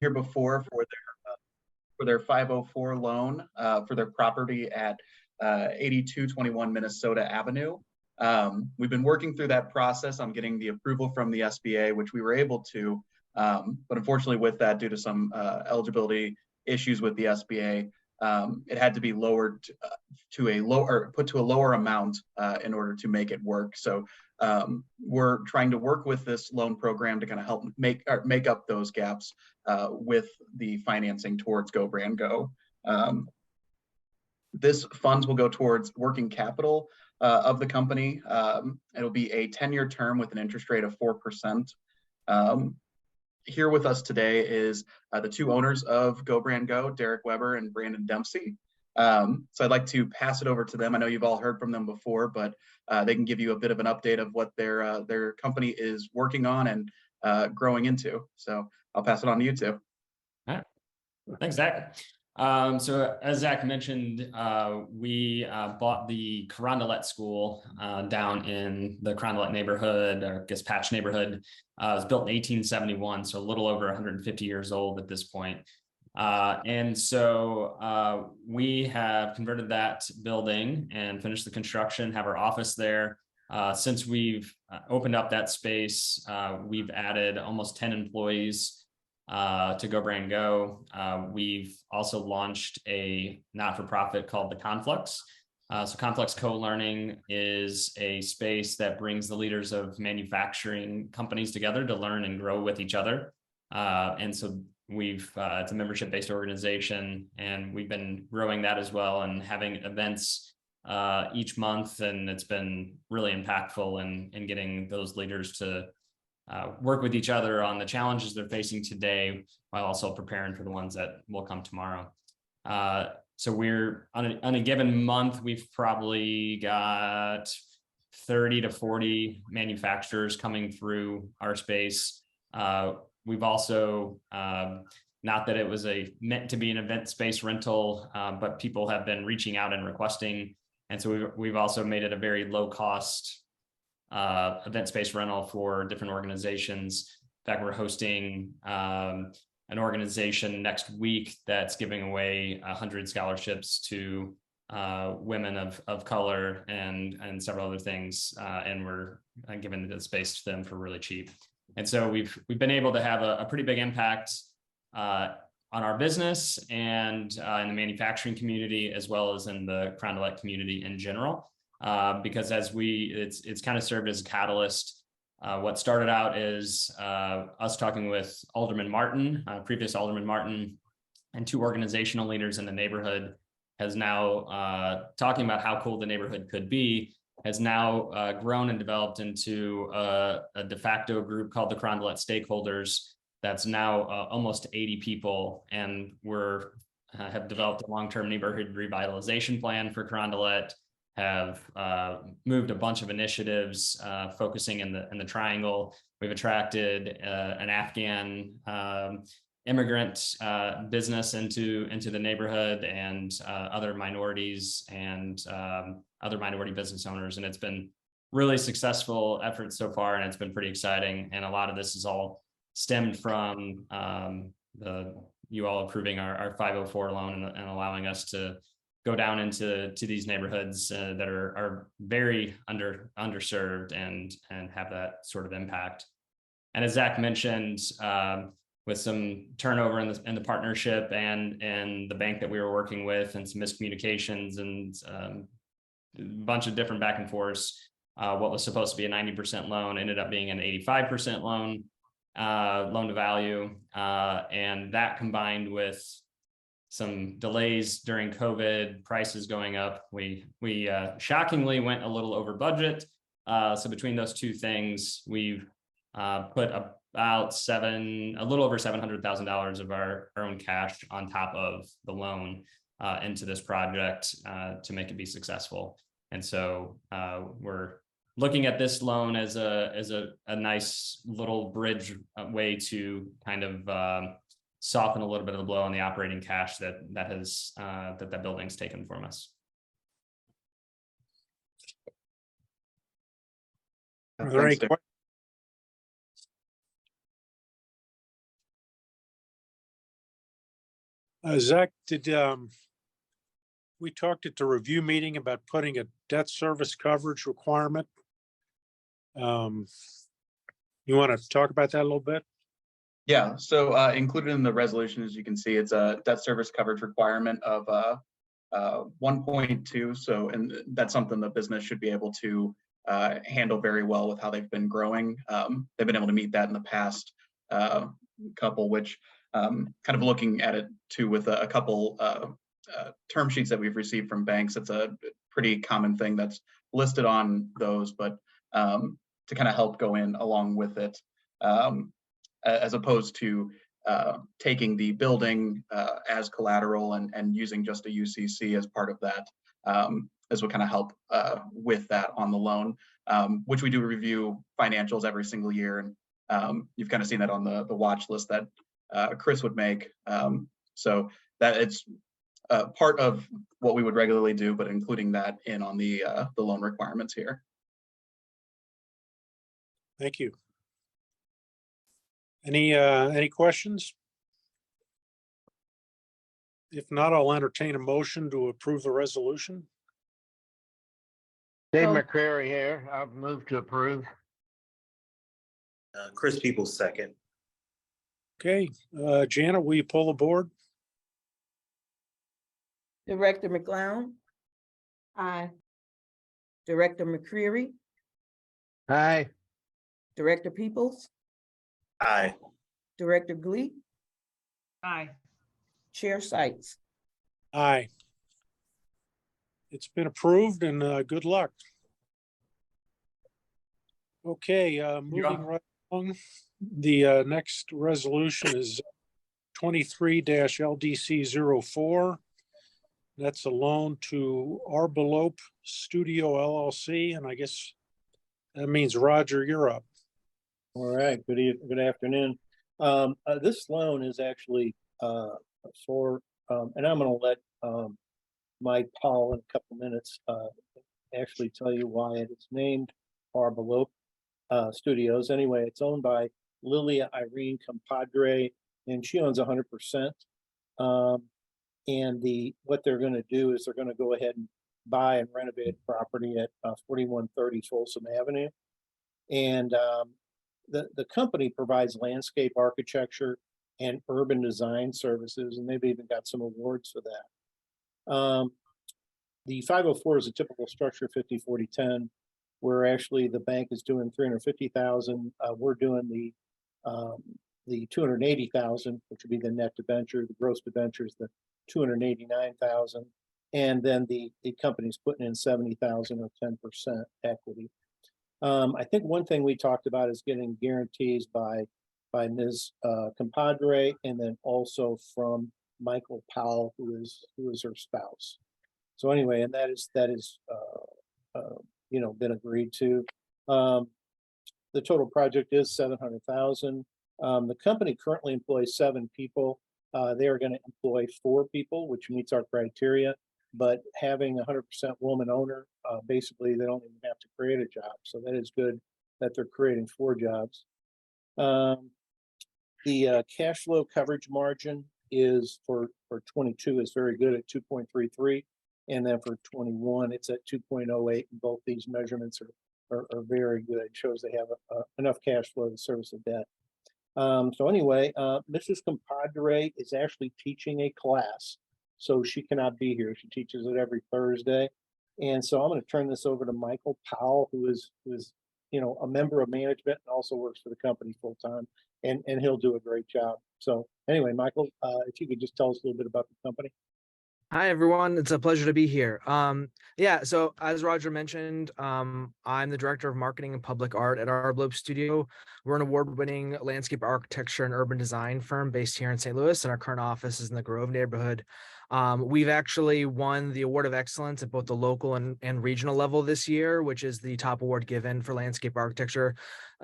here before for their 504 loan for their property at 8221 Minnesota Avenue. We've been working through that process on getting the approval from the SBA, which we were able to, but unfortunately with that, due to some eligibility issues with the SBA, it had to be lowered to a lower amount in order to make it work. So we're trying to work with this loan program to kind of help make up those gaps with the financing towards Go Brand Go. This funds will go towards working capital of the company. It'll be a 10-year term with an interest rate of 4%. Here with us today is the two owners of Go Brand Go, Derek Weber and Brandon Dempsey. So I'd like to pass it over to them. I know you've all heard from them before, but they can give you a bit of an update of what their company is working on and growing into. So I'll pass it on to you two. All right. Thanks, Zach. So as Zach mentioned, we bought the Carondelet School down in the Carondelet neighborhood, or Patch neighborhood. It was built in 1871, so a little over 150 years old at this point. And so we have converted that building and finished the construction, have our office there. Since we've opened up that space, we've added almost 10 employees to Go Brand Go. We've also launched a not-for-profit called the Conflux. So Conflux Co-Learning is a space that brings the leaders of manufacturing companies together to learn and grow with each other. And so it's a membership-based organization, and we've been growing that as well and having events each month. And it's been really impactful in getting those leaders to work with each other on the challenges they're facing today, while also preparing for the ones that will come tomorrow. So we're on a given month, we've probably got 30 to 40 manufacturers coming through our space. We've also, not that it was meant to be an event space rental, but people have been reaching out and requesting. And so we've also made it a very low cost event space rental for different organizations. In fact, we're hosting an organization next week that's giving away 100 scholarships to women of color and several other things, and we're giving the space to them for really cheap. And so we've been able to have a pretty big impact on our business and in the manufacturing community, as well as in the Carondelet community in general. Because it's kind of served as a catalyst. What started out is us talking with Alderman Martin, previous Alderman Martin, and two organizational leaders in the neighborhood, has now talking about how cool the neighborhood could be, has now grown and developed into a de facto group called the Carondelet Stakeholders. That's now almost 80 people, and have developed a long-term neighborhood revitalization plan for Carondelet. Have moved a bunch of initiatives focusing in the triangle. We've attracted an Afghan immigrant business into the neighborhood, and other minorities and other minority business owners. And it's been really successful efforts so far, and it's been pretty exciting. And a lot of this is all stemmed from you all approving our 504 loan and allowing us to go down into these neighborhoods that are very underserved and have that sort of impact. And as Zach mentioned, with some turnover in the partnership and the bank that we were working with, and some miscommunications and a bunch of different back and forths, what was supposed to be a 90% loan ended up being an 85% loan to value, and that combined with some delays during COVID, prices going up, we shockingly went a little over budget. So between those two things, we've put about a little over $700,000 of our own cash on top of the loan into this project to make it be successful. And so we're looking at this loan as a nice little bridge way to kind of soften a little bit of the blow on the operating cash that building's taken from us. Are there any questions? Zach, did we talked at the review meeting about putting a debt service coverage requirement? You want to talk about that a little bit? Yeah, so included in the resolution, as you can see, it's a debt service coverage requirement of 1.2. So, and that's something the business should be able to handle very well with how they've been growing. They've been able to meet that in the past couple, which kind of looking at it too with a couple term sheets that we've received from banks. It's a pretty common thing that's listed on those, but to kind of help go in along with it, as opposed to taking the building as collateral and using just a UCC as part of that, as would kind of help with that on the loan, which we do review financials every single year. And you've kind of seen that on the watch list that Chris would make. So that it's part of what we would regularly do, but including that in on the loan requirements here. Thank you. Any questions? If not, I'll entertain a motion to approve the resolution. Dave McCrary here. I'll move to approve. Chris Peoples, second. Okay, Janet, will you pull the board? Director McClown? Aye. Director McCreary? Aye. Director Peoples? Aye. Director Glee? Aye. Chair Sights? Aye. It's been approved and good luck. Okay, moving right along. The next resolution is 23-LDC 04. That's a loan to Arbelope Studio LLC, and I guess that means Roger, you're up. All right, good afternoon. This loan is actually for, and I'm going to let Mike Powell in a couple minutes actually tell you why it is named Arbelope Studios. Anyway, it's owned by Lilia Irene Compadre, and she owns 100%. And what they're going to do is they're going to go ahead and buy and renovate property at 4130 Folsom Avenue. And the company provides landscape architecture and urban design services, and they've even got some awards for that. The 504 is a typical structure 50-40-10, where actually the bank is doing 350,000. We're doing the 280,000, which would be the net debenture. The gross debenture is the 289,000, and then the company's putting in 70,000 or 10% equity. I think one thing we talked about is getting guarantees by Ms. Compadre, and then also from Michael Powell, who is her spouse. So anyway, and that is been agreed to. The total project is 700,000. The company currently employs 7 people. They are going to employ 4 people, which meets our criteria. But having 100% woman owner, basically they don't even have to create a job. So that is good that they're creating 4 jobs. The cash flow coverage margin is for 22 is very good at 2.33, and then for 21 it's at 2.08. And both these measurements are very good. It shows they have enough cash flow to service the debt. So anyway, Mrs. Compadre is actually teaching a class, so she cannot be here. She teaches it every Thursday. And so I'm going to turn this over to Michael Powell, who is a member of management and also works for the company full time, and he'll do a great job. So anyway, Michael, if you could just tell us a little bit about the company. Hi, everyone. It's a pleasure to be here. Yeah, so as Roger mentioned, I'm the director of marketing and public art at Arbelope Studio. We're an award-winning landscape architecture and urban design firm based here in St. Louis, and our current office is in the Grove neighborhood. We've actually won the Award of Excellence at both the local and regional level this year, which is the top award given for landscape architecture.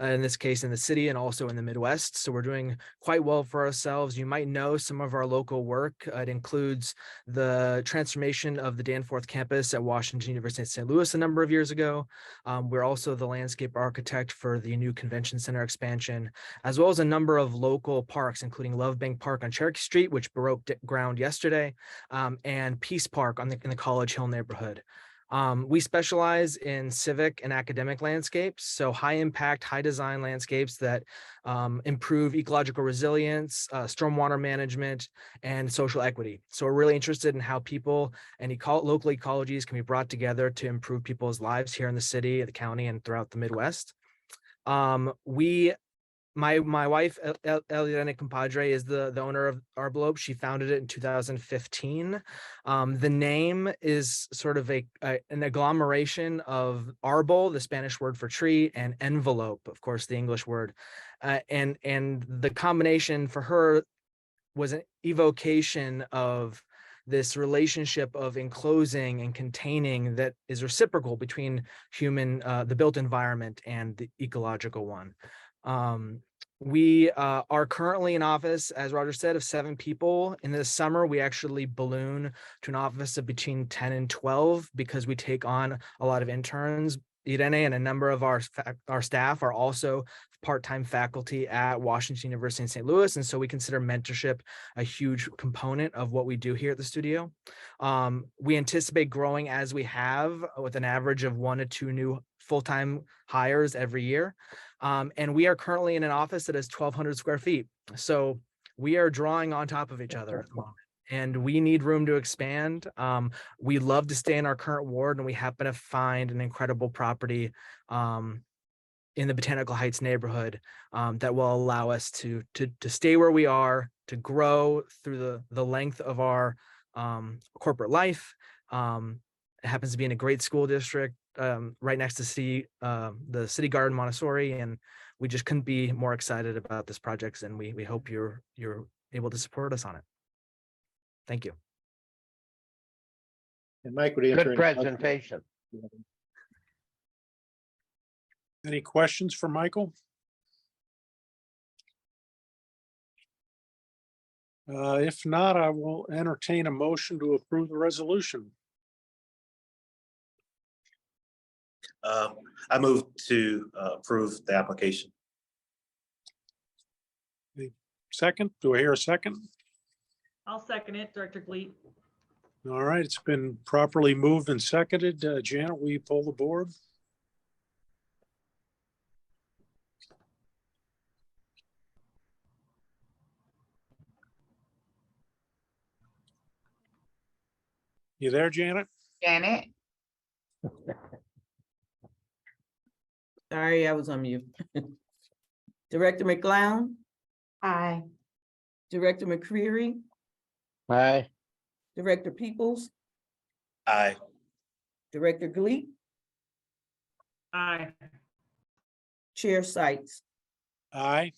in this case in the city and also in the Midwest. So we're doing quite well for ourselves. You might know some of our local work. It includes the transformation of the Danforth campus at Washington University in St. Louis a number of years ago. We're also the landscape architect for the new convention center expansion, as well as a number of local parks, including Love Bank Park on Cherokee Street, which broke ground yesterday, and Peace Park in the College Hill neighborhood. We specialize in civic and academic landscapes, so high impact, high design landscapes that improve ecological resilience, stormwater management, and social equity. So we're really interested in how people and local ecologies can be brought together to improve people's lives here in the city, the county, and throughout the Midwest. My wife, Eliana Compadre, is the owner of Arblope. She founded it in 2015. The name is sort of an agglomeration of arbol, the Spanish word for tree, and envelope, of course, the English word. And the combination for her was an evocation of this relationship of enclosing and containing that is reciprocal between the built environment and the ecological one. We are currently in office, as Roger said, of 7 people. In the summer, we actually balloon to an office of between 10 and 12 because we take on a lot of interns. Irene and a number of our staff are also part-time faculty at Washington University in St. Louis. And so we consider mentorship a huge component of what we do here at the studio. We anticipate growing as we have, with an average of 1 to 2 new full-time hires every year. And we are currently in an office that is 1,200 square feet. So we are drawing on top of each other at the moment, and we need room to expand. We love to stay in our current ward, and we happen to find an incredible property in the Botanical Heights neighborhood that will allow us to stay where we are, to grow through the length of our corporate life. It happens to be in a great school district right next to the City Garden Montessori, and we just couldn't be more excited about this project, and we hope you're able to support us on it. Thank you. And Mike would answer. Good presentation. Any questions for Michael? If not, I will entertain a motion to approve the resolution. I move to approve the application. Second, do I hear a second? I'll second it, Director Gleat. All right, it's been properly moved and seconded. Janet, will you pull the board? You there, Janet? Janet, Sorry, I was on mute. Director McGlown, aye. Director McCreary, Aye. Director Peoples, Aye. Director Gleat, Aye. Chair Sights. Aye.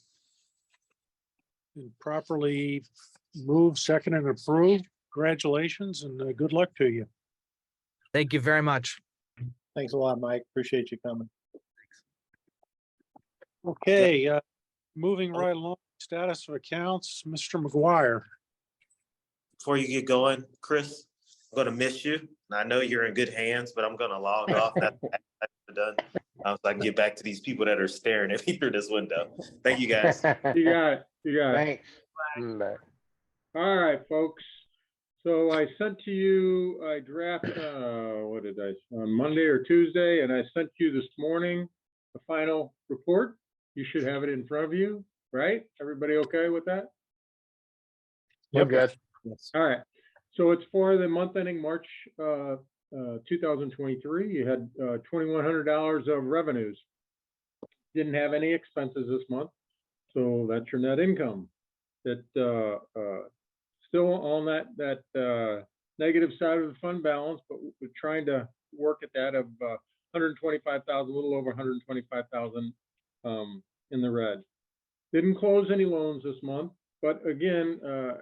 And properly moved, second, and approved. Congratulations and good luck to you. Thank you very much. Thanks a lot, Mike. Appreciate you coming. Okay, moving right along, status of accounts, Mr. McGuire. Before you get going, Chris, I'm gonna miss you. And I know you're in good hands, but I'm gonna log off after done. So I can get back to these people that are staring at me through this window. Thank you, guys. You got it. You got it. Thanks. Bye. All right, folks. So I sent to you a draft, what did I, on Monday or Tuesday, and I sent you this morning the final report. You should have it in front of you, right? Everybody okay with that? We're good. Yes. All right. So it's for the month ending March 2023. You had $2,100 of revenues. Didn't have any expenses this month. So that's your net income. That still on that negative side of the fund balance, but we're trying to work at that of 125,000, a little over 125,000 in the red. Didn't close any loans this month, but again, I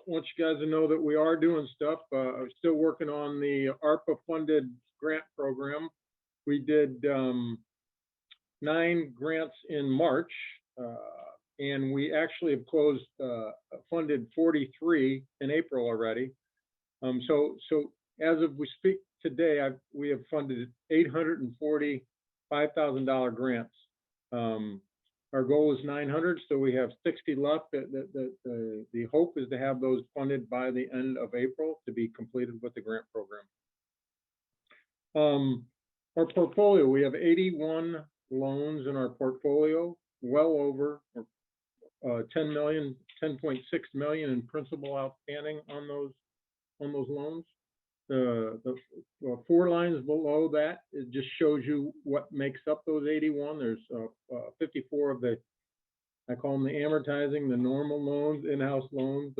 want you guys to know that we are doing stuff. I'm still working on the ARPA funded grant program. We did 9 grants in March, and we actually have closed, funded 43 in April already. So as of we speak today, we have funded $845,000 grants. Our goal is 900, so we have 60 left. The hope is to have those funded by the end of April to be completed with the grant program. Our portfolio, we have 81 loans in our portfolio, well over 10 million, 10.6 million in principal outstanding on those loans. The 4 lines below that, it just shows you what makes up those 81. There's 54 of the, I call them the amortizing, the normal loans, in-house loans.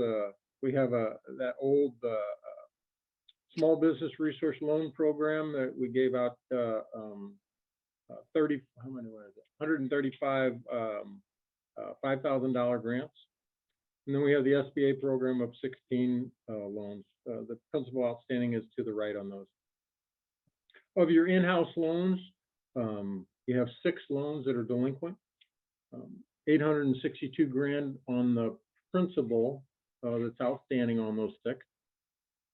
We have that old small business resource loan program that we gave out 30, how many was it? 135 $5,000 grants. And then we have the SBA program of 16 loans. The principal outstanding is to the right on those. Of your in-house loans, you have 6 loans that are delinquent, 862 grand on the principal that's outstanding on those 6.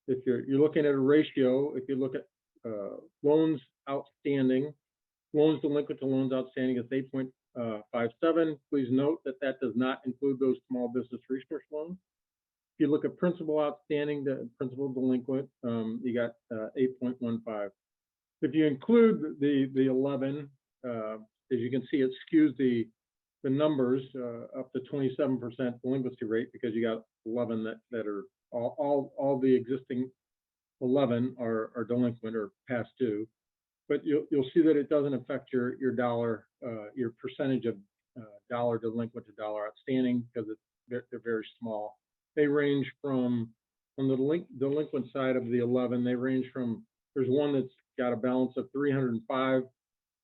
If you're looking at a ratio, if you look at loans outstanding, loans delinquent to loans outstanding is 8.57. Please note that that does not include those small business resource loans. If you look at principal outstanding, the principal delinquent, you got 8.15. If you include the 11, as you can see, it skews the numbers up to 27% delinquency rate because you got 11 that are all the existing 11 are delinquent or past due. But you'll see that it doesn't affect your dollar, your percentage of dollar delinquent to dollar outstanding because they're very small. They range from, on the delinquent side of the 11, they range from, there's one that's got a balance of $305,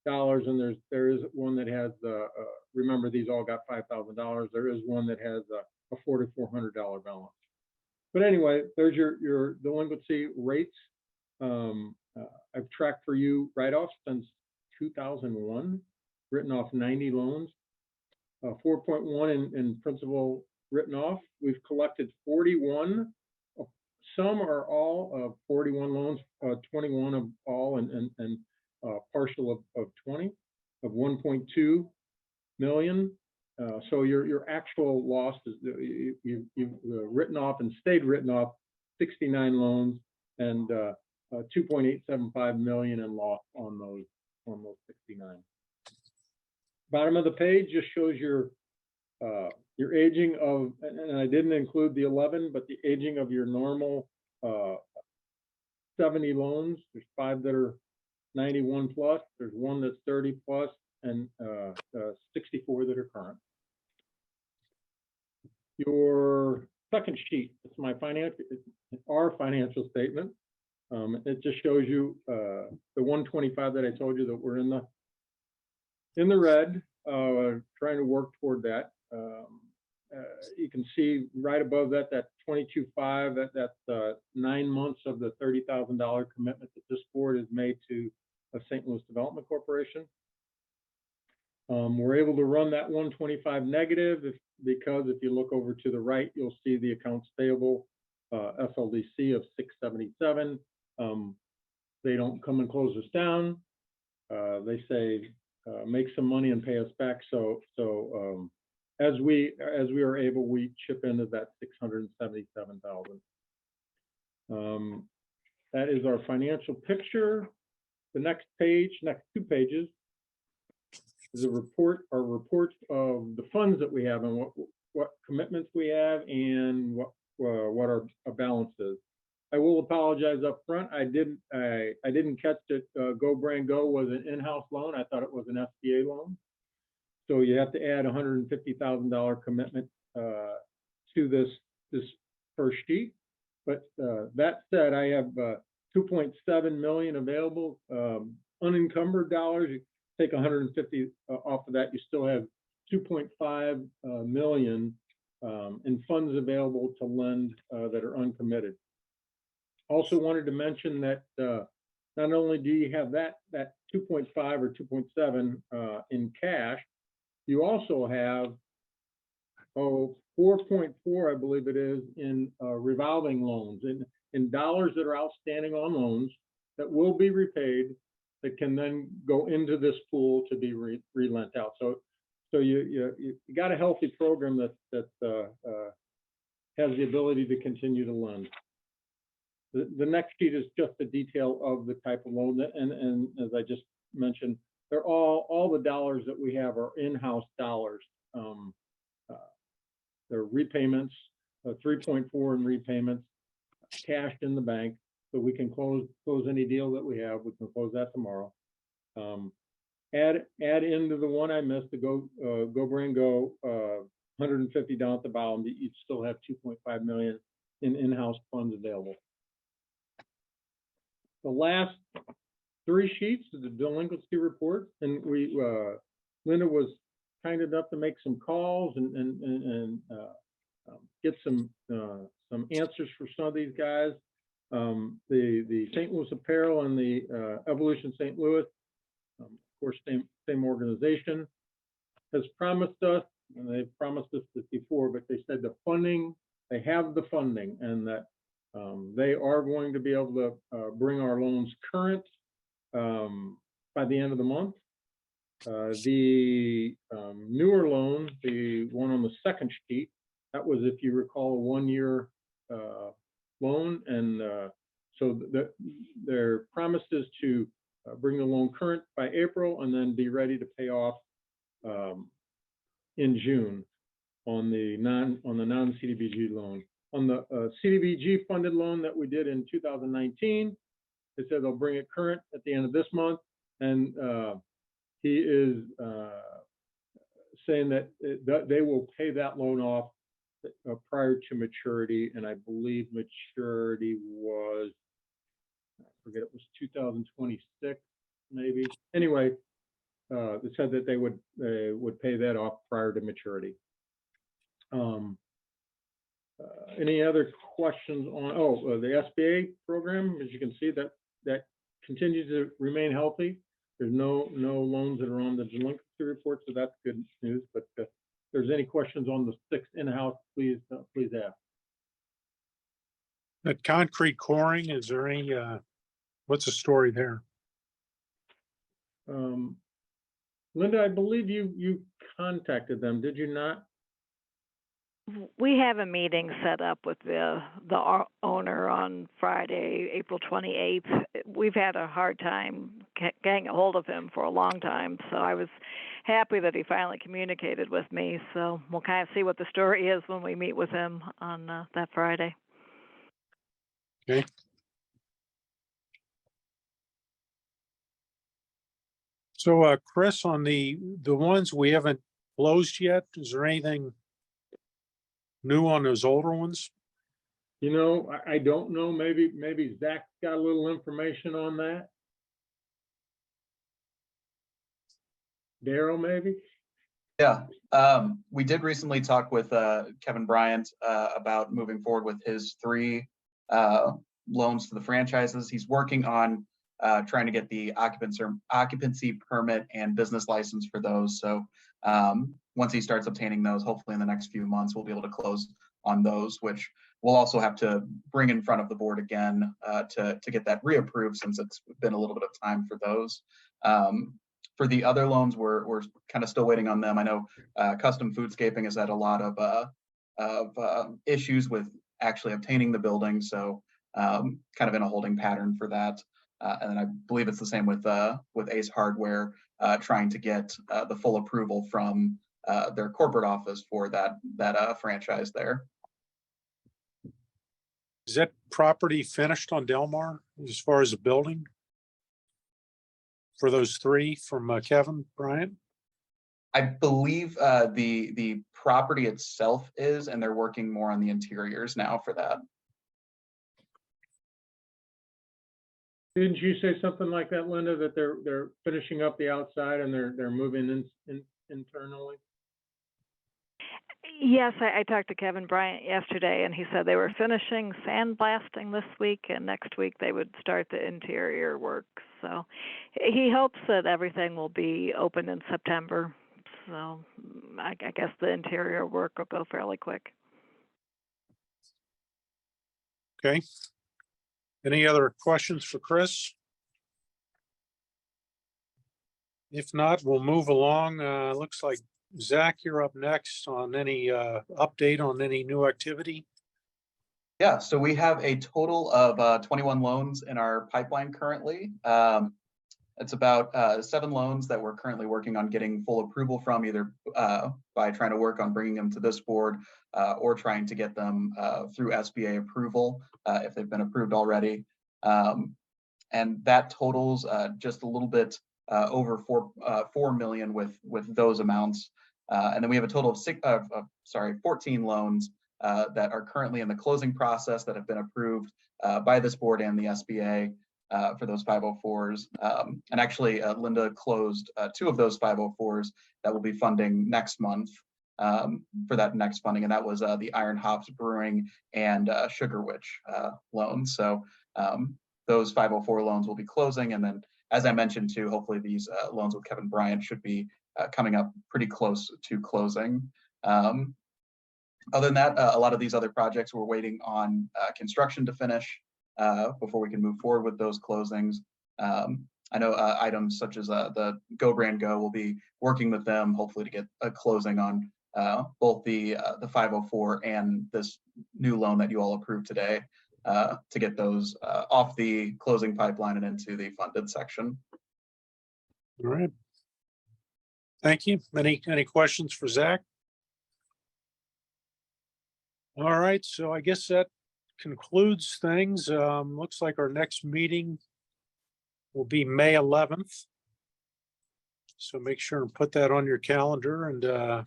and there is one that has, remember these all got $5,000. There is one that has a $4,400 balance. But anyway, there's your delinquency rates. I've tracked for you write-offs since 2001, written off 90 loans, 4.1 in principal written off. We've collected 41. Some are all 41 loans, 21 of all, and partial of 20 of 1.2 million. So your actual loss is you've written off and stayed written off 69 loans and 2.875 million in loss on those 69. Bottom of the page just shows your aging of, and I didn't include the 11, but the aging of your normal 70 loans. There's 5 that are 91 plus. There's 1 that's 30 plus, and 64 that are current. Your second sheet, it's our financial statement. It just shows you the 125 that I told you that we're in the red, trying to work toward that. You can see right above that 22.5, that's 9 months of the $30,000 commitment that this board has made to St. Louis Development Corporation. We're able to run that 125 negative because if you look over to the right, you'll see the accounts payable SLDC of 677. They don't come and close us down. They say make some money and pay us back. So as we are able, we chip into that 677,000. That is our financial picture. The next page, next 2 pages, is our reports of the funds that we have and what commitments we have and what our balance is. I will apologize up front. I didn't catch that Go Brand Go was an in-house loan. I thought it was an SBA loan. So you have to add $150,000 commitment to this first sheet. But that said, I have 2.7 million available unencumbered dollars. You take 150 off of that, you still have 2.5 million in funds available to lend that are uncommitted. Also wanted to mention that not only do you have that 2.5 or 2.7 in cash. You also have 4.4, I believe it is, in revolving loans, in dollars that are outstanding on loans that will be repaid, that can then go into this pool to be re-lent out. So you got a healthy program that has the ability to continue to lend. The next sheet is just the detail of the type of loan, and as I just mentioned, they're all the dollars that we have are in-house dollars. They're repayments, 3.4 in repayments, cash in the bank, so we can close any deal that we have. We can close that tomorrow. Add into the one I missed, the Go Brand Go, 150 down at the bottom. You still have 2.5 million in-house funds available. The last 3 sheets is the delinquency report, and Linda was kind enough to make some calls and get some answers for some of these guys. The St. Louis Apparel and the Evolution St. Louis, of course, same organization, has promised us, and they've promised us this before, but they said they have the funding, and that they are going to be able to bring our loans current by the end of the month. The newer loan, the one on the second sheet, that was, if you recall, a 1-year loan, and so their promise is to bring the loan current by April and then be ready to pay off in June on the non-CDBG loan. On the CDBG funded loan that we did in 2019, they said they'll bring it current at the end of this month, and he is saying that they will pay that loan off prior to maturity, and I believe maturity was, I forget, it was 2026 maybe. Anyway, they said that they would pay that off prior to maturity. Any other questions on the SBA program? As you can see, that continues to remain healthy. There's no loans that are on the delinquency report, so that's good news. But if there's any questions on the 6 in-house, please ask. That concrete coring, is there any, what's the story there? Linda, I believe you contacted them, did you not? We have a meeting set up with the owner on Friday, April 28th. We've had a hard time getting a hold of him for a long time, so I was happy that he finally communicated with me. So we'll kind of see what the story is when we meet with him on that Friday. Okay. So, Chris, on the ones we haven't closed yet, is there anything new on those older ones? You know, I don't know. Maybe Zach's got a little information on that. Daryl, maybe? Yeah, we did recently talk with Kevin Bryant about moving forward with his 3 loans to the franchises. He's working on trying to get the occupancy permit and business license for those. So once he starts obtaining those, hopefully in the next few months, we'll be able to close on those, which we'll also have to bring in front of the board again to get that reapproved, since it's been a little bit of time for those. For the other loans, we're kind of still waiting on them. I know Custom Foodscaping has had a lot of issues with actually obtaining the building, so kind of in a holding pattern for that. And then I believe it's the same with Ace Hardware, trying to get the full approval from their corporate office for that franchise there. Is that property finished on Delmar as far as the building for those 3 from Kevin Bryant? I believe the property itself is, and they're working more on the interiors now for that. Didn't you say something like that, Linda, that they're finishing up the outside and they're moving in internally? Yes, I talked to Kevin Bryant yesterday, and he said they were finishing sandblasting this week, and next week they would start the interior work. So he hopes that everything will be open in September. So I guess the interior work will go fairly quick. Okay. Any other questions for Chris? If not, we'll move along. Looks like Zach, you're up next on any update on any new activity. Yeah, so we have a total of 21 loans in our pipeline currently. It's about 7 loans that we're currently working on getting full approval from, either by trying to work on bringing them to this board or trying to get them through SBA approval if they've been approved already. And that totals just a little bit over 4 million with those amounts. And then we have a total of 14 loans that are currently in the closing process that have been approved by this board and the SBA for those 504s. And actually, Linda closed 2 of those 504s that will be funding next month for that next funding. And that was the Iron Hops Brewing and Sugar Witch loans. So those 504 loans will be closing. And then, as I mentioned too, hopefully these loans with Kevin Bryant should be coming up pretty close to closing. Other than that, a lot of these other projects we're waiting on construction to finish before we can move forward with those closings. I know items such as the Go Brand Go, will be working with them hopefully to get a closing on both the 504 and this new loan that you all approved today to get those off the closing pipeline and into the funded section. All right. Thank you. Any questions for Zach? All right, so I guess that concludes things. Looks like our next meeting will be May 11th. So make sure and put that on your calendar. And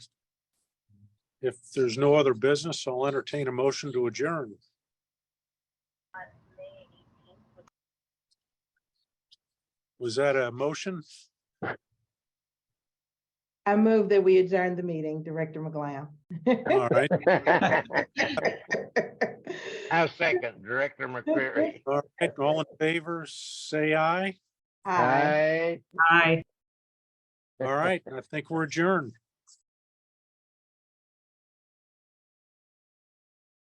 if there's no other business, I'll entertain a motion to adjourn. Was that a motion? I move that we adjourn the meeting, Director McGlown. All right. I'll second Director McCreary. All right, all in favor, say aye. Aye. Aye. Aye. All right, I think we're adjourned.